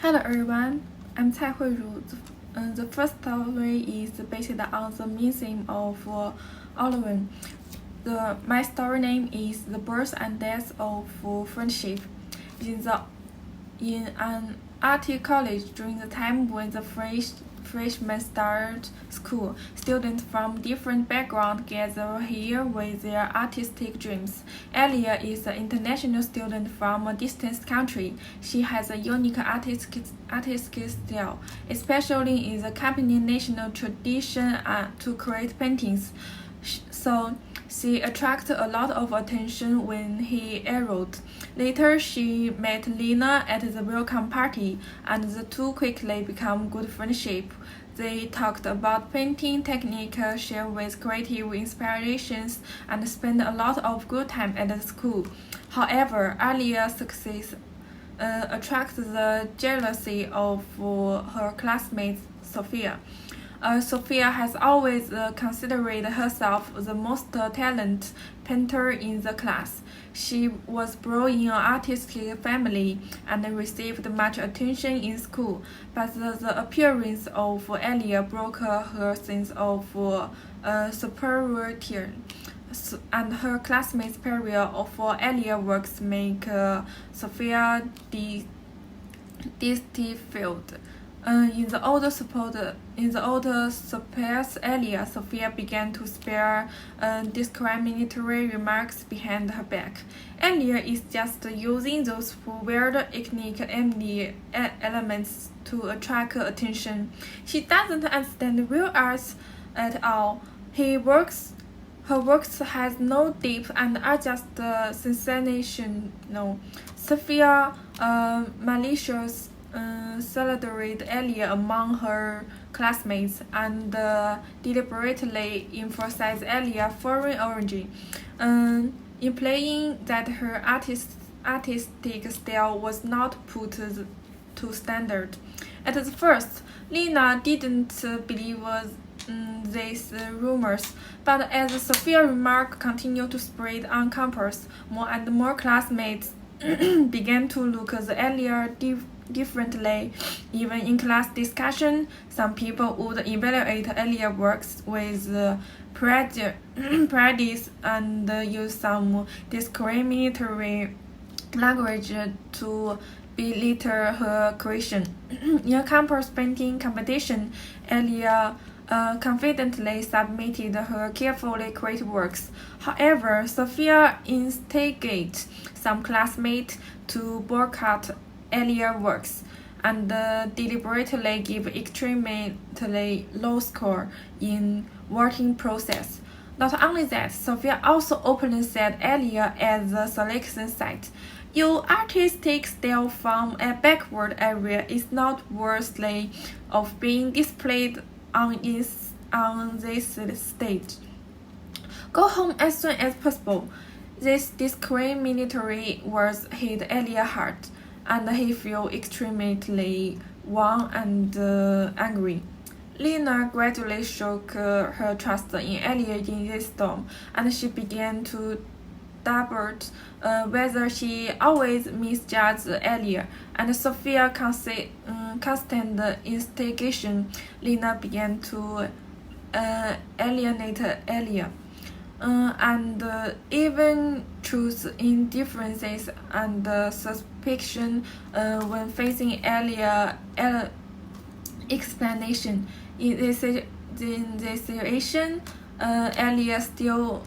Hello everyone, I'm Cai Huiru. The first story is based on the main theme of Oliver. My story name is The Birth and Death of Friendship. In an Arctic college during the time when the freshmen start school, students from different backgrounds gather here with their artistic dreams. Elia is an international student from a distant country. She has a unique artistic style, especially in the Japanese national tradition to create paintings. So she attracted a lot of attention when he arrived. Later, she met Lina at the welcome party, and the two quickly became good friendship. They talked about painting technique, shared with creative inspirations, and spent a lot of good time at the school. However, Alia's success attracted the jealousy of her classmate Sophia. Sophia has always considered herself the most talented painter in the class. She was brought in an artistic family and received much attention in school, but the appearance of Elia broke her sense of superiority, and her classmates' period of Elia works make Sophia disfilled. In the older supports area, Sophia began to spare discriminatory remarks behind her back. Elia is just using those weird ethnic elements to attract attention. She doesn't understand real art at all. Her works has no depth and are just sensational. Sophia malicious celebrated Elia among her classmates and deliberately emphasized Elia's foreign origin, implying that her artistic style was not put to standard. At the first, Lina didn't believe these rumors, but as Sophia's remark continued to spread on campus, more and more classmates began to look at Elia differently. Even in class discussion, some people would evaluate Elia's works with prejudice and use some discriminatory language to belittle her creation. In a campus painting competition, Elia confidently submitted her carefully created works. However, Sophia instigated some classmates to boycott Elia's works and deliberately give extremely low score in voting process. Not only that, Sophia also openly said Elia as the selection site. Your artistic style from a backward area is not worthy of being displayed on this stage. Go home as soon as possible. This discriminatory words hit Elia's heart, and he felt extremely warm and angry. Lina gradually shook her trust in Elia in this storm, and she began to doubt whether she always misjudged Elia. And Sophia's constant instigation, Lina began to alienate Elia. And even truth indifferences and suspicion when facing Elia's explanation. In this situation, Elia still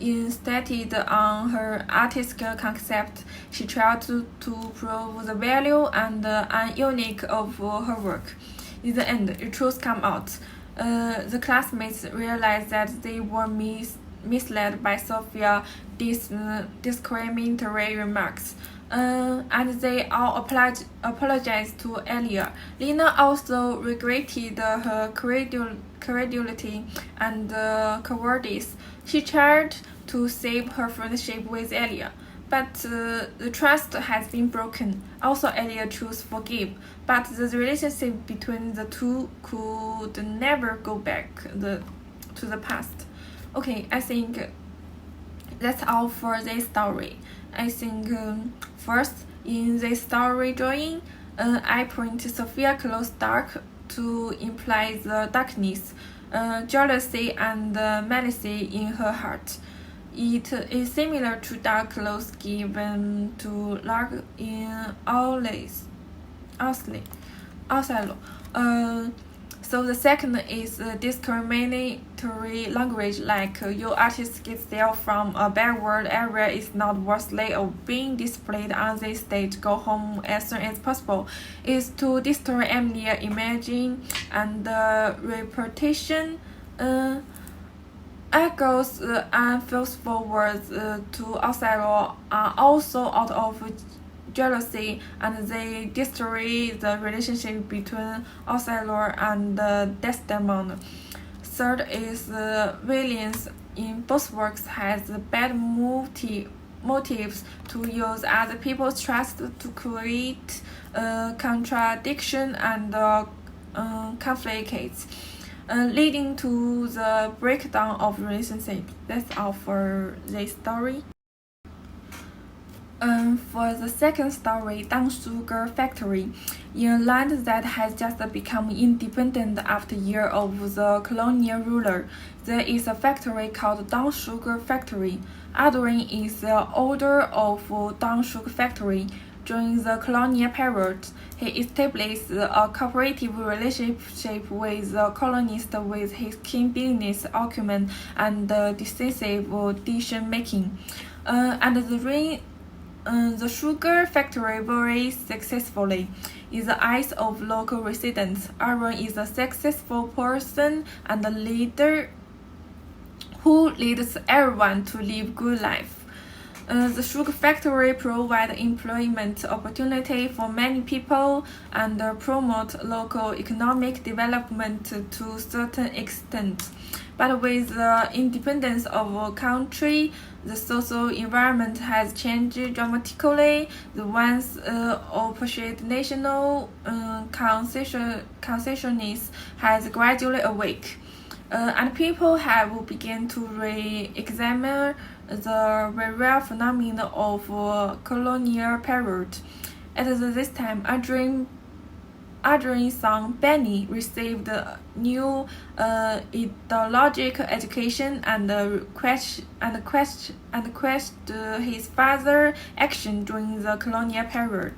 insisted on her artistic concept. She tried to prove the value and unique of her work. In the end, the truth came out. The classmates realized that they were misled by Sophia's discriminatory remarks, and they all apologized to Elia. Lina also regretted her credulity and cowardice. She tried to save her friendship with Elia, but the trust has been broken. Also, Elia chose forgive, but the relationship between the two could never go back to the past. Okay, I think that's all for this story. I think first in this story drawing, I print Sophia clothes dark to imply the darkness, jealousy, and malice in her heart. It is similar to dark clothes given to Lark in Othello. So the second is discriminatory language, like your artist gets there from a backward area is not worthy of being displayed on the stage. Go home as soon as possible. Is to destroy Emilia imaging and reputation. Echoes and faithful words to Othello are also out of jealousy, and they destroy the relationship between Othello and Desdemona. Third is villains in both works has bad motives to use other people's trust to create contradiction and conflicts, leading to the breakdown of relationship. That's all for this story. For the second story, Down Sugar Factory. In a land that has just become independent after years of the colonial ruler, there is a factory called Down Sugar Factory. Adrian is the owner of Down Sugar Factory. During the colonial period, he established a cooperative relationship with the colonists with his keen business acumen and decisive decision-making. The sugar factory very successfully. In the eyes of local residents, Aaron is a successful person and a leader who leads everyone to live good life. The sugar factory provides employment opportunity for many people and promote local economic development to a certain extent. But with the independence of a country, the social environment has changed dramatically. The once appreciated national consciousness has gradually awake, and people have begun to re-examine the real phenomena of colonial period. At this time, Adrian's son Benny received a new ideological education and questioned his father's action during the colonial period.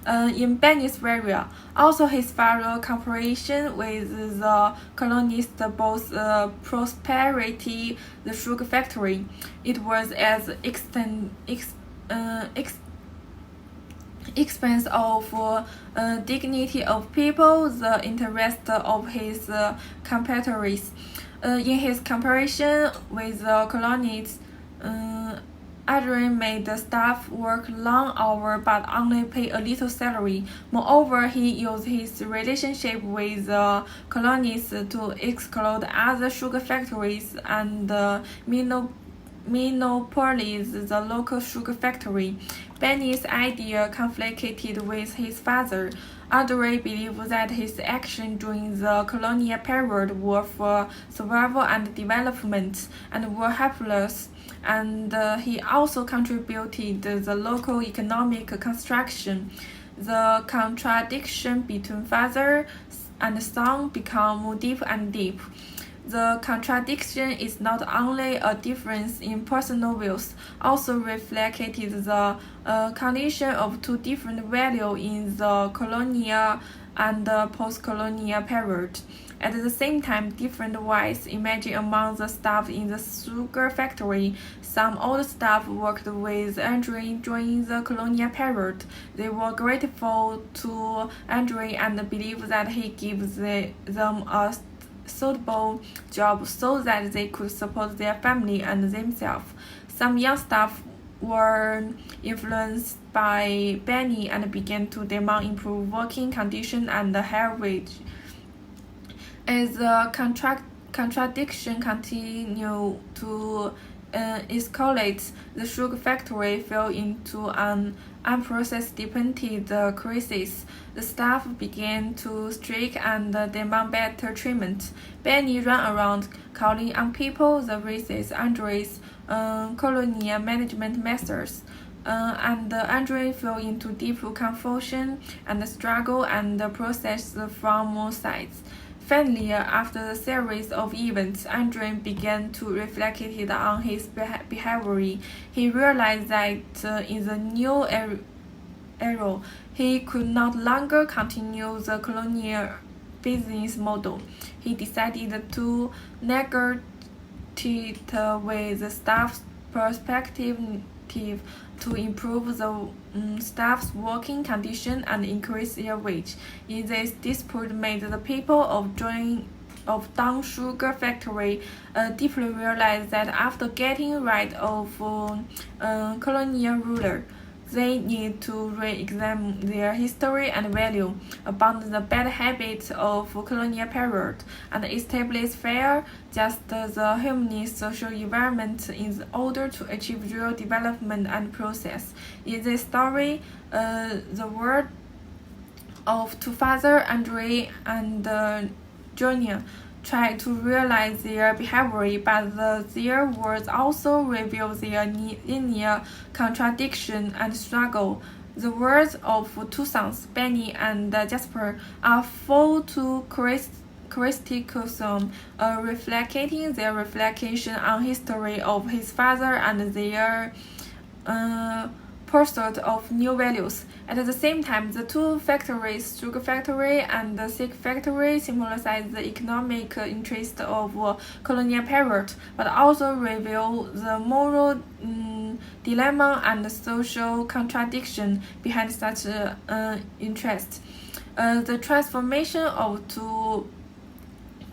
In Benny's area, also his father's cooperation with the colonists both prosperity the sugar factory. It was as expense of dignity of people, the interest of his competitors. In his comparison with the colonists, Adrian made the staff work long hours but only pay a little salary. Moreover, he used his relationship with the colonists to exclude other sugar factories and monopolize the local sugar factory. Benny's idea conflicted with his father. Adrian believed that his actions during the colonial period were for survival and development and were helpless, and he also contributed to the local economic construction. The contradiction between father and son became deep and deep. The contradiction is not only a difference in personal views, also reflected the condition of two different values in the colonial and post-colonial period. At the same time, different ways emerged among the staff in the sugar factory. Some old staff worked with Adrian during the colonial period. They were grateful to Adrian and believed that he gives them a suitable job so that they could support their family and themselves. Some young staff were influenced by Benny and began to demand improved working conditions and higher wage. As the contradiction continued to escalate, the sugar factory fell into an unprecedented crisis. The staff began to strike and demand better treatment. Benny ran around calling on people the racist Andre's colonial management methods. and Andre fell into deep confusion and struggle and process from all sides. Finally, after the series of events, Andre began to reflect on his behavior. He realized that in the new era, he could not longer continue the colonial business model. He decided to negotiate with the staff's perspective to improve the staff's working conditions and increase their wage. In this dispute made the people of Dong Sugar Factory deeply realize that after getting rid of colonial ruler, they need to re-examine their history and value, abandon the bad habits of colonial period, and establish fair, just the humanist social environment in order to achieve real development and progress. In this story, the word of two fathers, Andre and Junior, try to realize their behavior, but their words also reveal their inner contradiction and struggle. The words of two sons, Benny and Jasper, are full to criticism, reflecting their reflection on history of his father and their pursuit of new values. At the same time, the two factories, sugar factory and the silk factory, symbolize the economic interest of colonial period, but also reveal the moral dilemma and social contradiction behind such interest. The transformation of two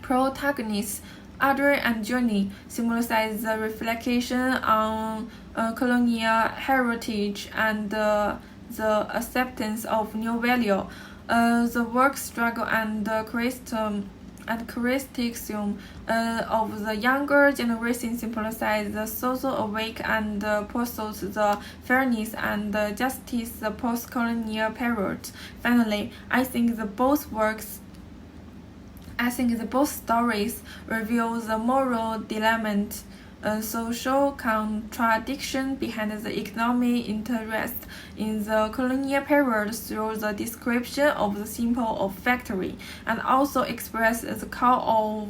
protagonists, Audrey and Johnny, symbolize the reflection on colonial heritage and the acceptance of new value. The work struggle and criticism of the younger generation symbolize the social awake and pursues the fairness and justice the post-colonial period. Finally, I think the both stories reveal the moral dilemma, social contradiction behind the economic interest in the colonial period through the description of the symbol of factory, and also express the call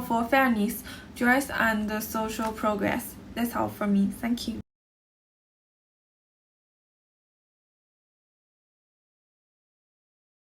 for fairness, justice, and social progress. That's all for me. Thank you.